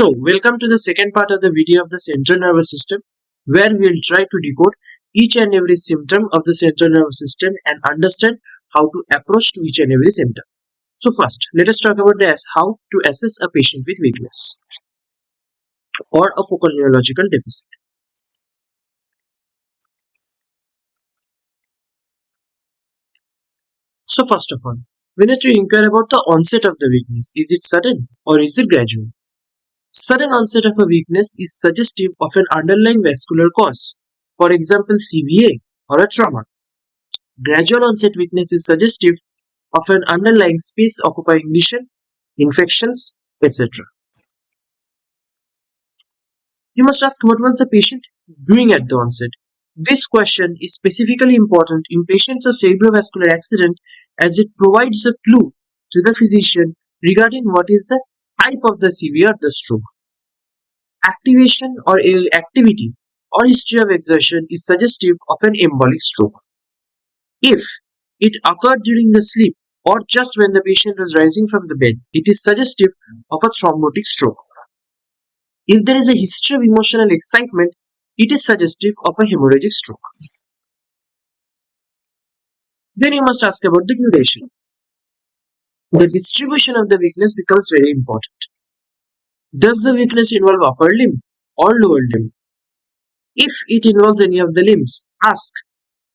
Welcome to the second part of the video of the central nervous system, where we'll try to decode each and every symptom of the central nervous system and understand how to approach to each and every symptom. So first, let us talk about how to assess a patient with weakness or a focal neurological deficit. So first of all, we need to inquire about the onset of the weakness. Is it sudden or is it gradual? Sudden onset of a weakness is suggestive of an underlying vascular cause, for example CVA or a trauma. Gradual onset weakness is suggestive of an underlying space occupying lesion, infections, etc. You must ask what was the patient doing at the onset. This question is specifically important in patients of cerebrovascular accident as it provides a clue to the physician regarding what is the type of the CV or the stroke. Activation or activity or history of exertion is suggestive of an embolic stroke. If it occurred during the sleep or just when the patient was rising from the bed, it is suggestive of a thrombotic stroke. If there is a history of emotional excitement, it is suggestive of a hemorrhagic stroke. Then you must ask about the duration. The distribution of the weakness becomes very important. Does the weakness involve upper limb or lower limb? If it involves any of the limbs, ask,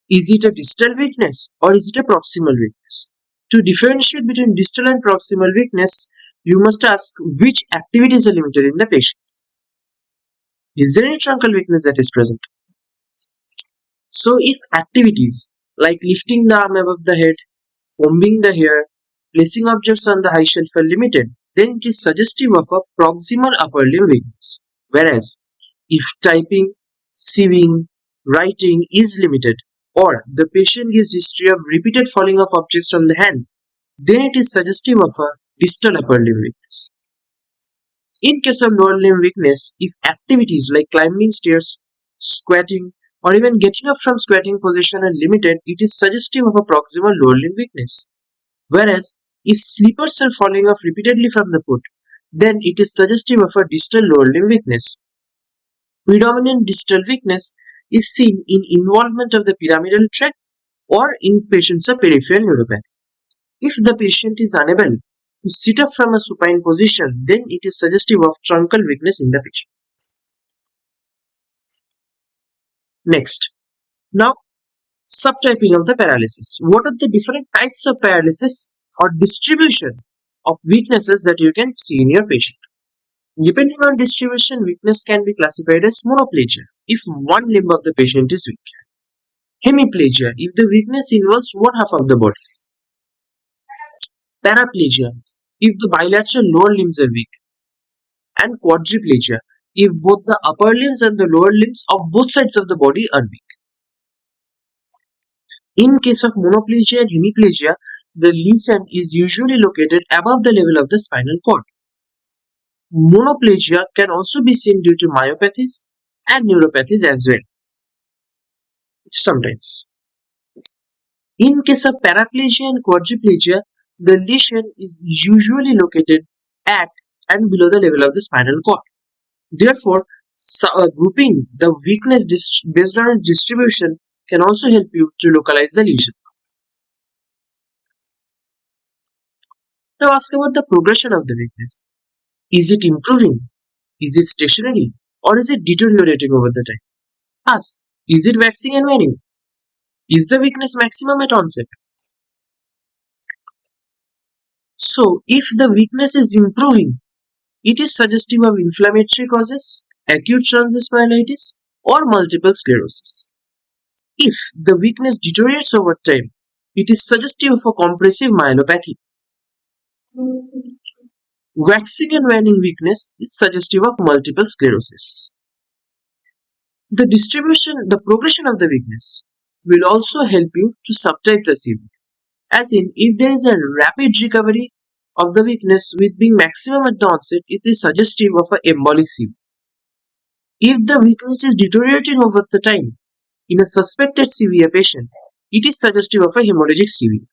is it a distal weakness or is it a proximal weakness? To differentiate between distal and proximal weakness, you must ask which activities are limited in the patient. Is there any truncal weakness that is present? So if activities like lifting the arm above the head, combing the hair, placing objects on the high shelf are limited, then it is suggestive of a proximal upper limb weakness. Whereas if typing, sieving, writing is limited, or the patient gives history of repeated falling of objects from the hand, then it is suggestive of a distal upper limb weakness. In case of lower limb weakness, if activities like climbing stairs, squatting, or even getting up from squatting position are limited, it is suggestive of a proximal lower limb weakness. Whereas, if slippers are falling off repeatedly from the foot, then it is suggestive of a distal lower limb weakness. Predominant distal weakness is seen in involvement of the pyramidal tract or in patients of peripheral neuropathy. If the patient is unable to sit up from a supine position, then it is suggestive of truncal weakness in the patient. Next, now subtyping of the paralysis. What are the different types of paralysis or distribution of weaknesses that you can see in your patient? Depending on distribution, weakness can be classified as monoplegia if one limb of the patient is weak, hemiplegia if the weakness involves one half of the body, paraplegia if the bilateral lower limbs are weak, and quadriplegia if both the upper limbs and the lower limbs of both sides of the body are weak. In case of monoplegia and hemiplegia, the lesion is usually located above the level of the spinal cord. Monoplegia can also be seen due to myopathies and neuropathies as well. Sometimes. In case of paraplegia and quadriplegia, the lesion is usually located at and below the level of the spinal cord. Therefore, grouping the weakness based on its distribution can also help you to localize the lesion. Now ask about the progression of the weakness. Is it improving? Is it stationary? Or is it deteriorating over the time? Ask, is it waxing and waning? Is the weakness maximum at onset? So, if the weakness is improving, it is suggestive of inflammatory causes, acute transverse myelitis, or multiple sclerosis. If the weakness deteriorates over time, it is suggestive of a compressive myelopathy. Waxing and waning weakness is suggestive of multiple sclerosis. The progression of the weakness will also help you to subtype the CV. As in, if there is a rapid recovery of the weakness with being maximum at the onset, it is suggestive of an embolic CV. If the weakness is deteriorating over the time in a suspected severe patient, it is suggestive of a hemorrhagic CV.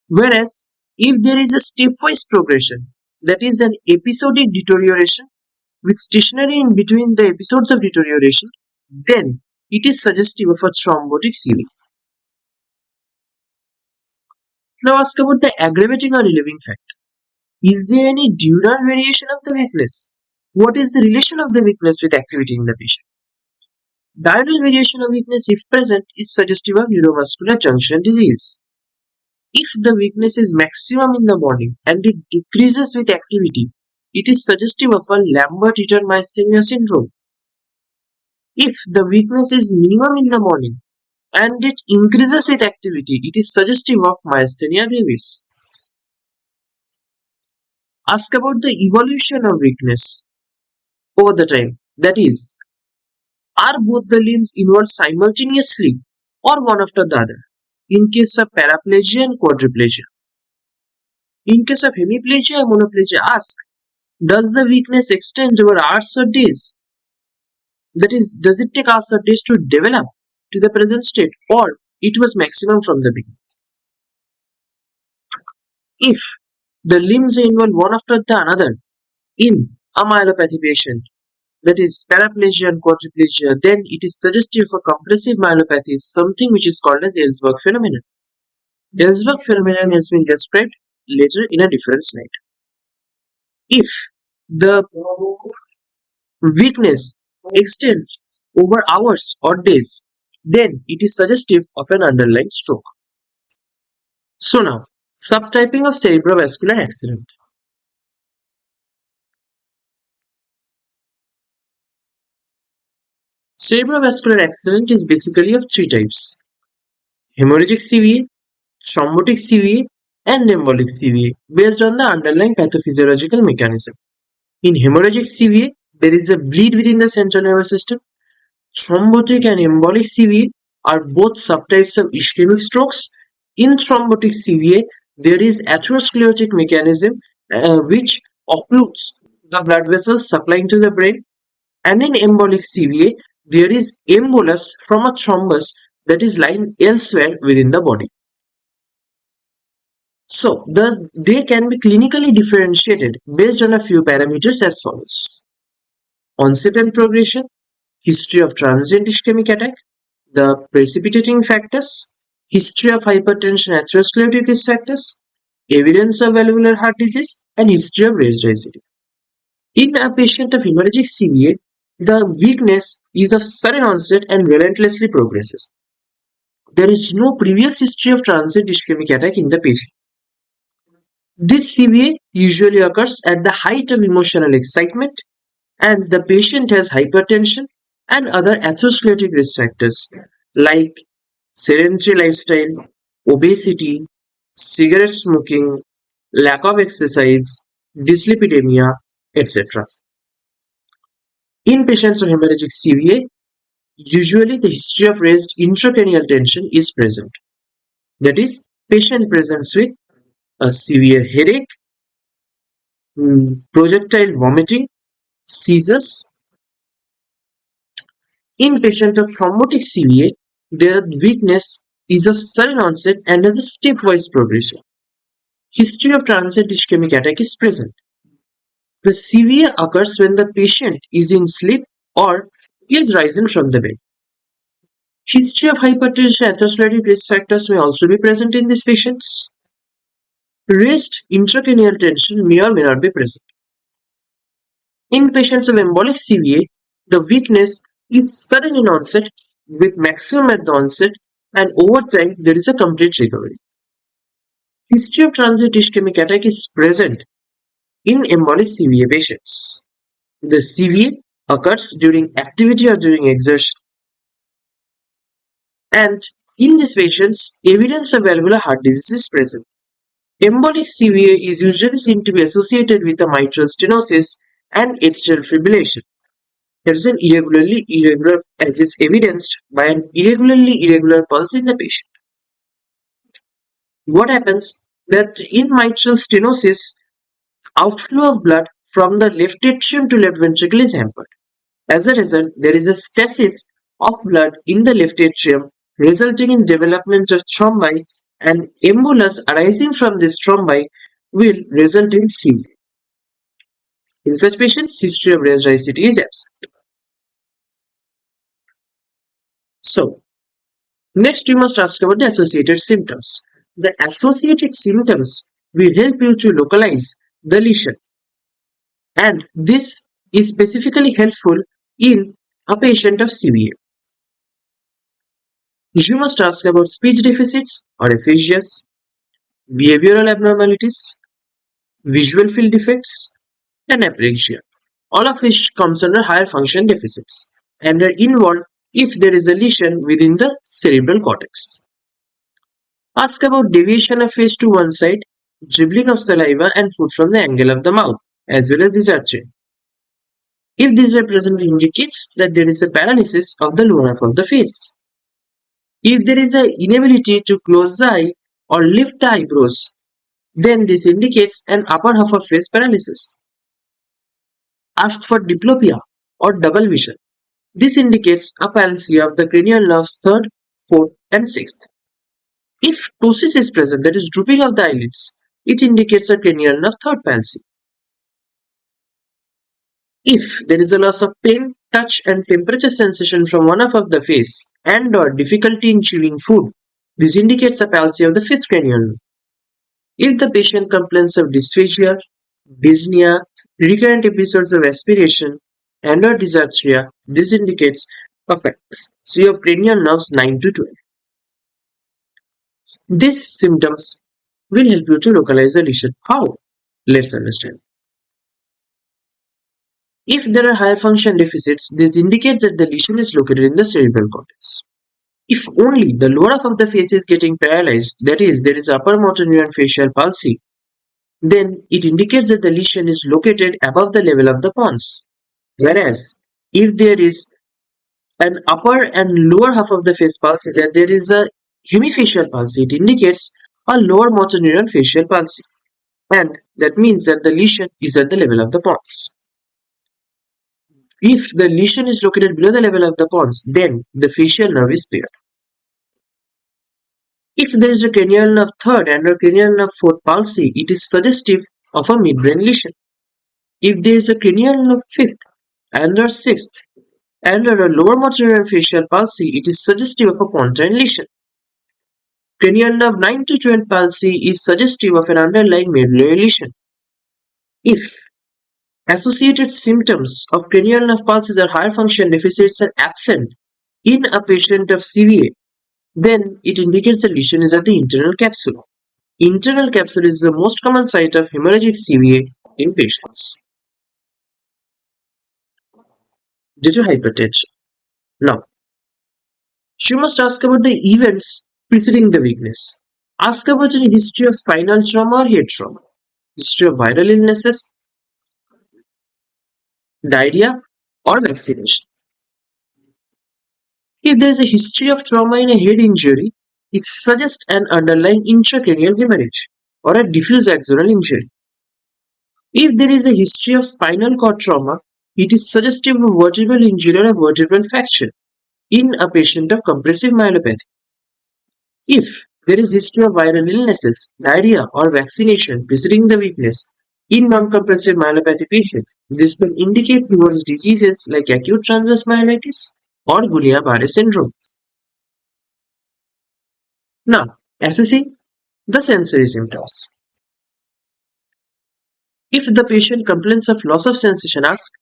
Whereas, if there is a stepwise progression that is an episodic deterioration with stationary in between the episodes of deterioration, then it is suggestive of a thrombotic CV. Now ask about the aggravating or relieving factor. Is there any diurnal variation of the weakness? What is the relation of the weakness with activity in the patient? Diurnal variation of weakness, if present, is suggestive of neuromuscular junction disease. If the weakness is maximum in the morning and it decreases with activity, it is suggestive of a Lambert-Eaton myasthenia syndrome. If the weakness is minimum in the morning and it increases with activity, it is suggestive of myasthenia gravis. Ask about the evolution of weakness over the time. That is, are both the limbs involved simultaneously or one after the other? In case of paraplegia and quadriplegia. In case of hemiplegia and monoplegia, ask, does the weakness extend over hours or days? That is, does it take hours or days to develop to the present state, or it was maximum from the beginning? If the limbs are involved one after the another in a myelopathy patient, that is paraplegia and quadriplegia, then it is suggestive of a compressive myelopathy, something which is called as Ellsberg phenomenon. Ellsberg phenomenon has been described later in a different slide. If the weakness extends over hours or days, then it is suggestive of an underlying stroke. So now, subtyping of cerebrovascular accident. Cerebrovascular accident is basically of three types: hemorrhagic CVA, thrombotic CVA, and embolic CVA based on the underlying pathophysiological mechanism. In hemorrhagic CVA, there is a bleed within the central nervous system. Thrombotic and embolic CVA are both subtypes of ischemic strokes. In thrombotic CVA, there is atherosclerotic mechanism which occludes the blood vessels supplying to the brain. And in embolic CVA, there is embolus from a thrombus that is lying elsewhere within the body. So, they can be clinically differentiated based on a few parameters as follows: onset and progression, history of transient ischemic attack, the precipitating factors, history of hypertension, atherosclerotic risk factors, evidence of valvular heart disease, and history of raised residue. In a patient of hemorrhagic CVA, the weakness is of sudden onset and relentlessly progresses. There is no previous history of transient ischemic attack in the patient. This CVA usually occurs at the height of emotional excitement, and the patient has hypertension and other atherosclerotic risk factors like sedentary lifestyle, obesity, cigarette smoking, lack of exercise, dyslipidemia, etc. In patients of hemorrhagic CVA, usually the history of raised intracranial tension is present. That is, patient presents with a severe headache, projectile vomiting, seizures. In patients of thrombotic CVA, their weakness is of sudden onset and has a stepwise progression. History of transient ischemic attack is present. The CVA occurs when the patient is in sleep or is risen from the bed. History of hypertension, atherosclerotic risk factors may also be present in these patients. Raised intracranial tension may or may not be present. In patients of embolic CVA, the weakness is sudden in onset with maximum at the onset, and over time there is a complete recovery. History of transient ischemic attack is present in embolic CVA patients. The CVA occurs during activity or during exertion. And in these patients, evidence of valvular heart disease is present. Embolic CVA is usually seen to be associated with a mitral stenosis and atrial fibrillation. There is an irregular, as is evidenced by an irregularly irregular pulse in the patient. What happens that in mitral stenosis, outflow of blood from the left atrium to left ventricle is hampered. As a result, there is a stasis of blood in the left atrium, resulting in development of thrombi, and embolus arising from this thrombi will result in CVA. In such patients, history of raised ICT is absent. So, next you must ask about the associated symptoms. The associated symptoms will help you to localize the lesion, and this is specifically helpful in a patient of CVA. You must ask about speech deficits or aphasias, behavioral abnormalities, visual field defects, and apraxia, all of which comes under higher function deficits and are involved if there is a lesion within the cerebral cortex. Ask about deviation of face to one side, dribbling of saliva and food from the angle of the mouth, as well as dysarthria. If these are present, it indicates that there is a paralysis of the lower half of the face. If there is an inability to close the eye or lift the eyebrows, then this indicates an upper half of face paralysis. Ask for diplopia or double vision. This indicates a palsy of the cranial nerves 3rd, 4th, and 6th. If ptosis is present, that is drooping of the eyelids, it indicates a cranial nerve 3rd palsy. If there is a loss of pain, touch, and temperature sensation from one half of the face and/or difficulty in chewing food, this indicates a palsy of the 5th cranial nerve. If the patient complains of dysphagia, dyspnea, recurrent episodes of aspiration, and/or dysarthria, this indicates a palsy of cranial nerves 9 to 12. These symptoms will help you to localize the lesion. How? Let's understand. If there are higher function deficits, this indicates that the lesion is located in the cerebral cortex. If only the lower half of the face is getting paralyzed, that is, there is upper motor neuron facial palsy, then it indicates that the lesion is located above the level of the pons. Whereas, if there is an upper and lower half of the face palsy, that there is a hemifacial palsy, it indicates a lower motor neuron facial palsy. And that means that the lesion is at the level of the pons. If the lesion is located below the level of the pons, then the facial nerve is paired. If there is a cranial nerve 3rd and a cranial nerve 4th palsy, it is suggestive of a midbrain lesion. If there is a cranial nerve 5th and or 6th and or a lower motor neuron facial palsy, it is suggestive of a pontine lesion. Cranial nerve 9 to 12 palsy is suggestive of an underlying medullary lesion. If associated symptoms of cranial nerve palsies or higher function deficits are absent in a patient of CVA, then it indicates the lesion is at the internal capsule. Internal capsule is the most common site of hemorrhagic CVA in patients due to hypertension. Now, you must ask about the events preceding the weakness. Ask about any history of spinal trauma or head trauma, history of viral illnesses, diarrhea, or vaccination. If there is a history of trauma in a head injury, it suggests an underlying intracranial hemorrhage or a diffuse axonal injury. If there is a history of spinal cord trauma, it is suggestive of vertebral injury or a vertebral fracture in a patient of compressive myelopathy. If there is history of viral illnesses, diarrhea, or vaccination preceding the weakness in non-compressive myelopathy patients, this will indicate towards diseases like acute transverse myelitis or Guillain-Barré syndrome. Now, assessing the sensory symptoms. If the patient complains of loss of sensation, ask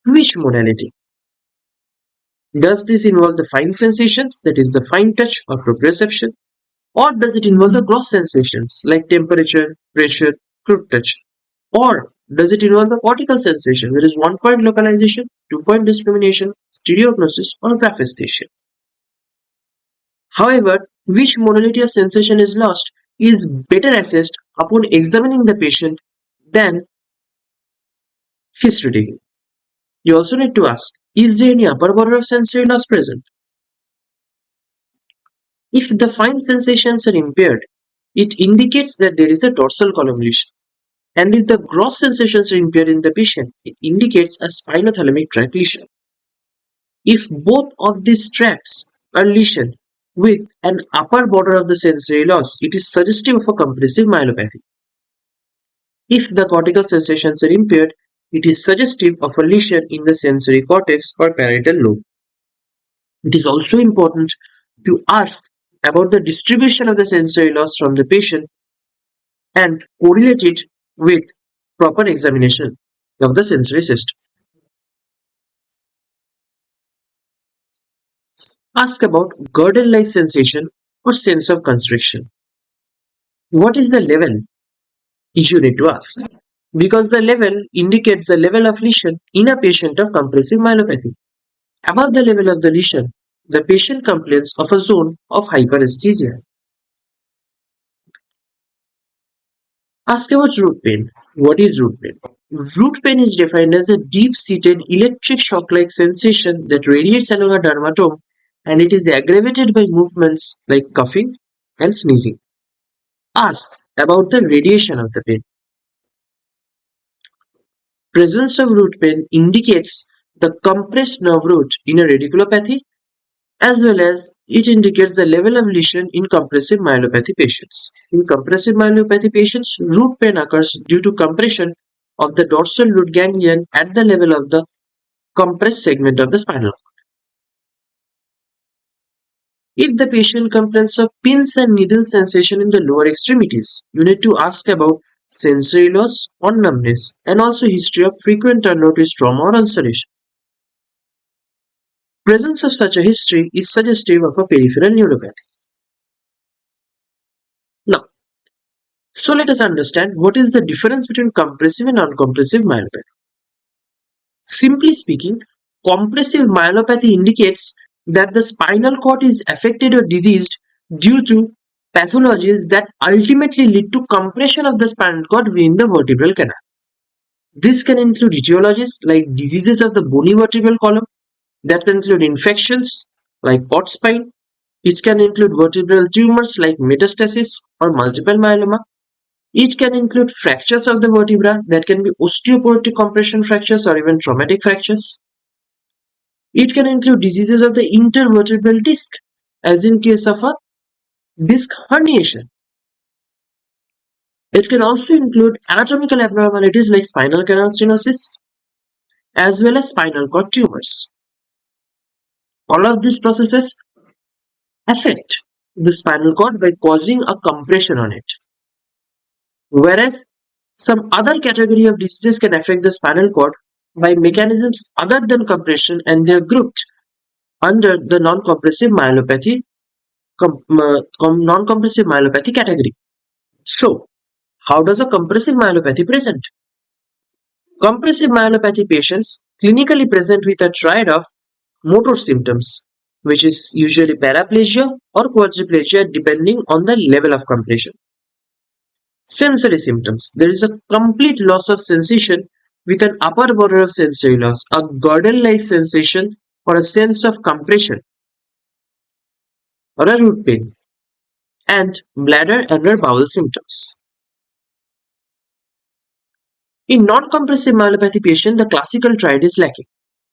which modality. Does this involve the fine sensations, that is the fine touch or proprioception, or does it involve the gross sensations like temperature, pressure, crude touch, or does it involve the cortical sensation, that is 1-point localization, 2-point discrimination, stereognosis, or graphesthesia? However, which modality of sensation is lost is better assessed upon examining the patient than history taking. You also need to ask, is there any upper border of sensory loss present? If the fine sensations are impaired, it indicates that there is a dorsal column lesion. And if the gross sensations are impaired in the patient, it indicates a spinothalamic tract lesion. If both of these tracts are lesioned with an upper border of the sensory loss, it is suggestive of a compressive myelopathy. If the cortical sensations are impaired, It is suggestive of a lesion in the sensory cortex or parietal lobe. It is also important to ask about the distribution of the sensory loss from the patient and correlate it with proper examination of the sensory system. Ask about girdle-like sensation or sense of constriction. What is the level? You need to ask. Because the level indicates the level of lesion in a patient of compressive myelopathy. Above the level of the lesion, the patient complains of a zone of hyperesthesia. Ask about root pain. What is root pain? Root pain is defined as a deep-seated electric shock-like sensation that radiates along a dermatome, and it is aggravated by movements like coughing and sneezing. Ask about the radiation of the pain. Presence of root pain indicates the compressed nerve root in a radiculopathy, as well as it indicates the level of lesion in compressive myelopathy patients. In compressive myelopathy patients, root pain occurs due to compression of the dorsal root ganglion at the level of the compressed segment of the spinal cord. If the patient complains of pins and needle sensation in the lower extremities, you need to ask about sensory loss or numbness, and also history of frequent unnoticed trauma or ulceration. Presence of such a history is suggestive of a peripheral neuropathy. Now, so let us understand what is the difference between compressive and non-compressive myelopathy. Simply speaking, compressive myelopathy indicates that the spinal cord is affected or diseased due to pathologies that ultimately lead to compression of the spinal cord within the vertebral canal. This can include etiologies like diseases of the bony vertebral column, that can include infections like pot spine. It can include vertebral tumors like metastasis or multiple myeloma. Each can include fractures of the vertebra, that can be osteoporotic compression fractures or even traumatic fractures. It can include diseases of the intervertebral disc, as in case of a disc herniation. It can also include anatomical abnormalities like spinal canal stenosis, as well as spinal cord tumors. All of these processes affect the spinal cord by causing a compression on it. Whereas some other category of diseases can affect the spinal cord by mechanisms other than compression, and they are grouped under the non-compressive myelopathy non-compressive myelopathy category. So, how does a compressive myelopathy present? Compressive myelopathy patients clinically present with a triad of motor symptoms, which is usually paraplegia or quadriplegia depending on the level of compression. Sensory symptoms. There is a complete loss of sensation with an upper border of sensory loss, a girdle-like sensation or a sense of compression or a root pain, and bladder and or bowel symptoms. In non-compressive myelopathy patient, the classical triad is lacking.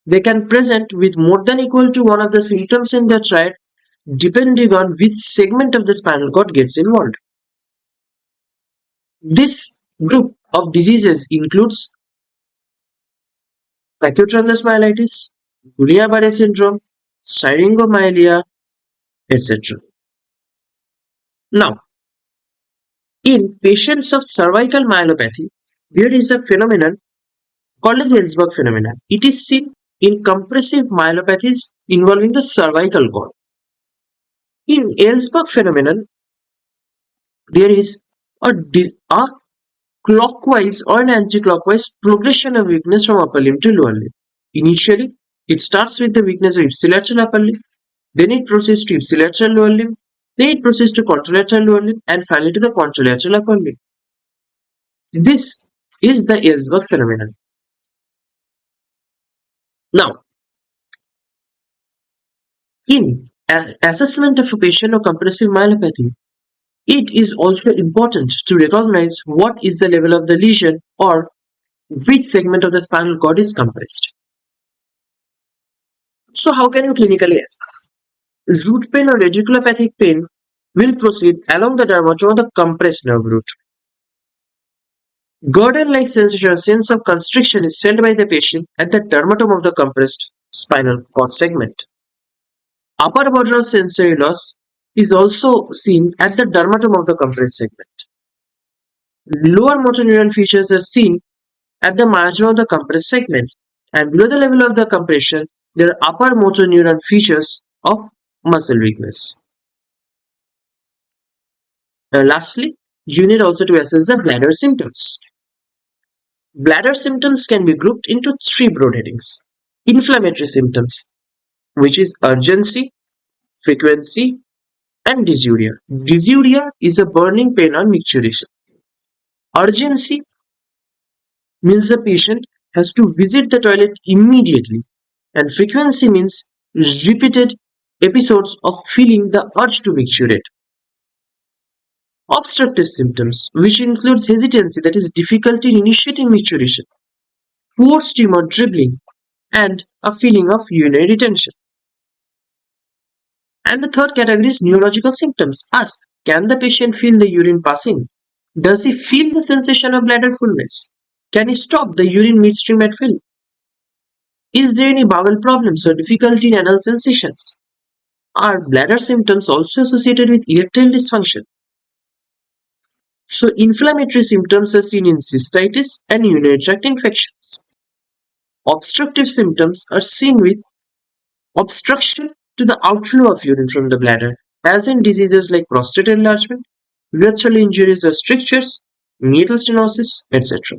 They can present with more than equal to one of the symptoms in the triad depending on which segment of the spinal cord gets involved. This group of diseases includes pachytransverse myelitis, Guillain-Barré syndrome, syringomyelia, etc. Now, in patients of cervical myelopathy, there is a phenomenon called as Ellsberg phenomenon. It is seen in compressive myelopathies involving the cervical cord. In Ellsberg phenomenon, there is a clockwise or an anti-clockwise progression of weakness from upper limb to lower limb. Initially, it starts with the weakness of ipsilateral upper limb, then it proceeds to ipsilateral lower limb, then it proceeds to contralateral lower limb, and finally to the contralateral upper limb. This is the Ellsberg phenomenon. Now, in an assessment of a patient of compressive myelopathy, it is also important to recognize what is the level of the lesion or which segment of the spinal cord is compressed. So how can you clinically assess? Root pain or radiculopathic pain will proceed along the dermatome of the compressed nerve root. Girdle-like sensation or sense of constriction is felt by the patient at the dermatom of the compressed spinal cord segment. Upper border of sensory loss is also seen at the dermatom of the compressed segment. Lower motor neuron features are seen at the margin of the compressed segment, and below the level of the compression, there are upper motor neuron features of muscle weakness. Lastly, you need also to assess the bladder symptoms. Bladder symptoms can be grouped into three broad headings. Inflammatory symptoms, which is urgency, frequency, and dysuria. Dysuria is a burning pain on micturition. Urgency means the patient has to visit the toilet immediately, and frequency means repeated episodes of feeling the urge to micturate. Obstructive symptoms, which includes hesitancy, that is difficulty in initiating micturition, poor steam or dribbling, and a feeling of urinary retention. And the third category is neurological symptoms. Ask, can the patient feel the urine passing? Does he feel the sensation of bladder fullness? Can he stop the urine midstream at will? Is there any bowel problems or difficulty in anal sensations? Are bladder symptoms also associated with erectile dysfunction? So, inflammatory symptoms are seen in cystitis and urinary tract infections. Obstructive symptoms are seen with obstruction to the outflow of urine from the bladder, as in diseases like prostate enlargement, urethral injuries or strictures, meatal stenosis, etc.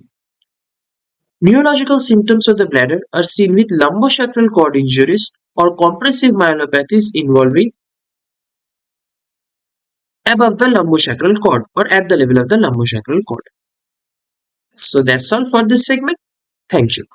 Neurological symptoms of the bladder are seen with lumbosacral cord injuries or compressive myelopathies involving above the lumbosacral cord or at the level of the lumbosacral cord. So that's all for this segment. Thank you.